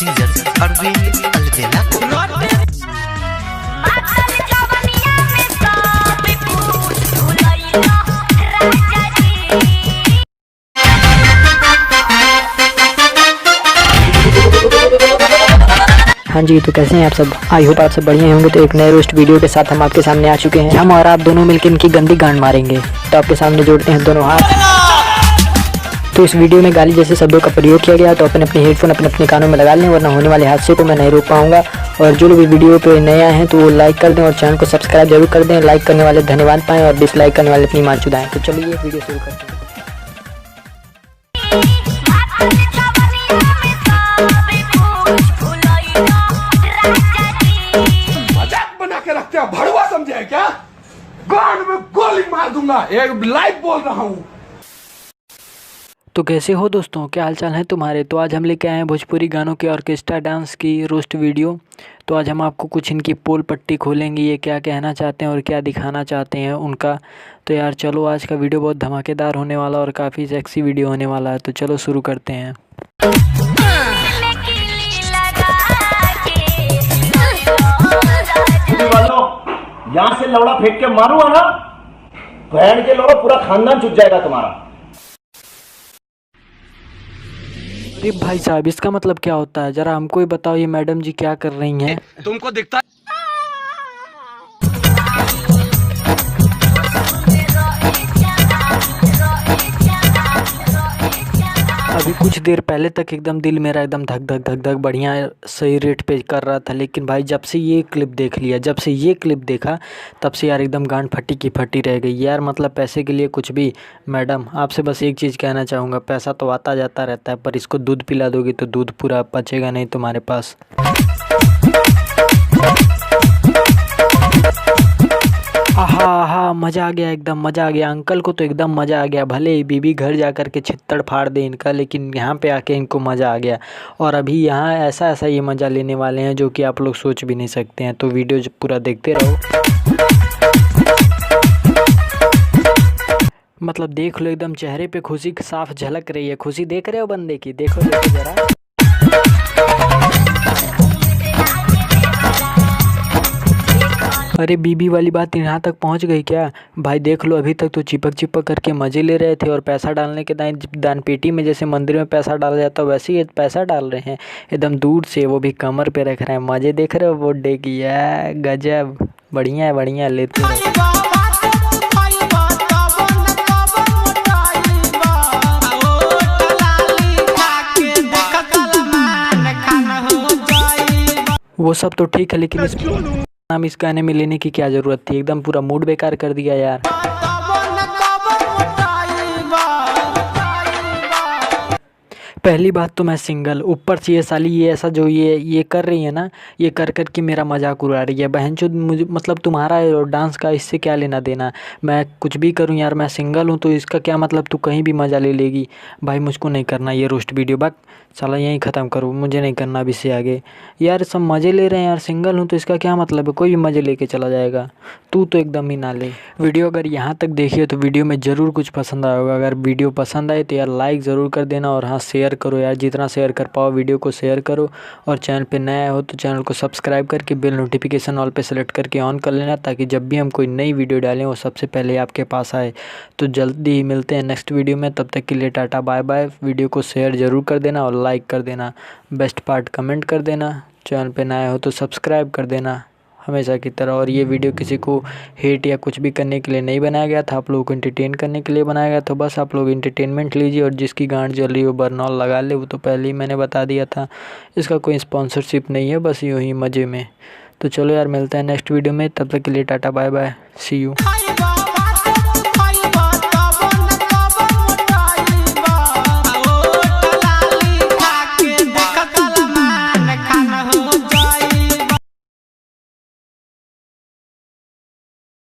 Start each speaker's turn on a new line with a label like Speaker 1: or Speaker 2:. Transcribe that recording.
Speaker 1: Singer Arvind अलवेला।
Speaker 2: हाँ जी, तो कैसे हैं आप सब? आई होप आप सब बढ़िया होंगे। तो एक नए रोस्ट वीडियो के साथ हम आपके सामने आ चुके हैं। हम और आप दोनों मिलकर इनकी गंदी गांड मारेंगे। तो आपके सामने जोड़ते हैं दोनों हाथ। तो इस वीडियो में गाली जैसे शब्दों का प्रयोग किया गया, तो अपने अपने हेडफोन अपने कानों में लगा लें, वरना होने वाले हादसे को मैं नहीं रोक पाऊंगा। और जो लोग वीडियो पे नए आए हैं तो वो लाइक कर दें और चैनल को सब्सक्राइब जरूर कर दें। लाइक करने वाले धन्यवाद पाएं और डिसलाइक करने वाले अपनी मान चुदाएं। तो चलिए वीडियो शुरू करते हैं।
Speaker 3: रखते हैं, भड़वा समझे है क्या? गांड में गोली मार दूंगा, एक लाइव बोल रहा हूँ।
Speaker 2: तो कैसे हो दोस्तों, क्या हालचाल है तुम्हारे? तो आज हम लेके आए हैं भोजपुरी गानों के ऑर्केस्ट्रा डांस की रोस्ट वीडियो। तो आज हम आपको कुछ इनकी पोल पट्टी खोलेंगे, ये क्या कहना चाहते हैं और क्या दिखाना चाहते हैं उनका। तो यार चलो, आज का वीडियो बहुत धमाकेदार होने वाला और काफ़ी सेक्सी वीडियो होने वाला है। तो चलो शुरू करते हैं।
Speaker 4: यहाँ से लौड़ा फेंक के मारूंगा ना, बहन के लौड़ा पूरा खानदान छूट जाएगा तुम्हारा।
Speaker 2: अरे भाई साहब, इसका मतलब क्या होता है? जरा हमको ही बताओ, ये मैडम जी क्या कर रही हैं?
Speaker 3: तुमको दिखता है?
Speaker 2: अभी कुछ देर पहले तक एकदम दिल मेरा एकदम धक धक धक धक बढ़िया सही रेट पे कर रहा था, लेकिन भाई जब से ये क्लिप देख लिया, जब से ये क्लिप देखा, तब से यार एकदम गांड फटी की फटी रह गई यार। मतलब पैसे के लिए कुछ भी। मैडम, आपसे बस एक चीज़ कहना चाहूँगा, पैसा तो आता जाता रहता है, पर इसको दूध पिला दोगी तो दूध पूरा बचेगा नहीं तुम्हारे पास। आहा आहा, मज़ा आ गया, एकदम मज़ा आ गया। अंकल को तो एकदम मज़ा आ गया। भले ही बीबी घर जा कर के छित्तड़ फाड़ दे इनका, लेकिन यहाँ पे आके इनको मज़ा आ गया। और अभी यहाँ ऐसा ऐसा ये मज़ा लेने वाले हैं जो कि आप लोग सोच भी नहीं सकते हैं। तो वीडियो पूरा देखते रहो। मतलब देख लो, एकदम चेहरे पे खुशी साफ झलक रही है। खुशी देख रहे हो बंदे की? देखो देखो जरा। अरे बीबी वाली बात यहाँ तक पहुँच गई क्या? भाई देख लो, अभी तक तो चिपक चिपक करके मज़े ले रहे थे, और पैसा डालने के दान पेटी में जैसे मंदिर में पैसा डाला जाता है वैसे ही पैसा डाल रहे हैं एकदम दूर से, वो भी कमर पे रख रहे हैं। मज़े देख रहे हो बर्थडे की? यार गजब, बढ़िया है, बढ़िया लेते रहो। वो सब तो ठीक है, लेकिन इस नाम इस गाने में लेने की क्या ज़रूरत थी? एकदम पूरा मूड बेकार कर दिया यार। पहली बात तो मैं सिंगल, ऊपर से ये साली ये ऐसा जो ये कर रही है ना, ये कर कर के मेरा मजाक उड़ा रही है। बहनचोद, मुझे मतलब तुम्हारा डांस का इससे क्या लेना देना? मैं कुछ भी करूं यार, मैं सिंगल हूं, तो इसका क्या मतलब तू कहीं भी मज़ा ले लेगी? भाई मुझको नहीं करना ये रोस्ट वीडियो, बस चला यहीं ख़त्म करो, मुझे नहीं करना अब इससे आगे। यार सब मज़े ले रहे हैं यार, सिंगल हूँ तो इसका क्या मतलब है? कोई भी मज़े लेके चला जाएगा, तू तो एकदम ही ना ले। वीडियो अगर यहाँ तक देखिए तो वीडियो में ज़रूर कुछ पसंद आया होगा। अगर वीडियो पसंद आए तो यार लाइक ज़रूर कर देना, और हाँ शेयर करो यार, जितना शेयर कर पाओ वीडियो को शेयर करो। और चैनल पे नया हो तो चैनल को सब्सक्राइब करके बेल नोटिफिकेशन ऑल पे सेलेक्ट करके ऑन कर लेना, ताकि जब भी हम कोई नई वीडियो डालें वो सबसे पहले आपके पास आए। तो जल्दी ही मिलते हैं नेक्स्ट वीडियो में, तब तक के लिए टाटा बाय बाय। वीडियो को शेयर ज़रूर कर देना और लाइक कर देना, बेस्ट पार्ट कमेंट कर देना, चैनल पे नया हो तो सब्सक्राइब कर देना हमेशा की तरह। और ये वीडियो किसी को हेट या कुछ भी करने के लिए नहीं बनाया गया था, आप लोगों को एंटरटेन करने के लिए बनाया गया। तो बस आप लोग एंटरटेनमेंट लीजिए, और जिसकी गांड जल रही हो बर्नॉल लगा ले, वो तो पहले ही मैंने बता दिया था। इसका कोई स्पॉन्सरशिप नहीं है, बस यूँ ही मज़े में। तो चलो यार, मिलते हैं नेक्स्ट वीडियो में, तब तक के लिए tata bye bye, see you.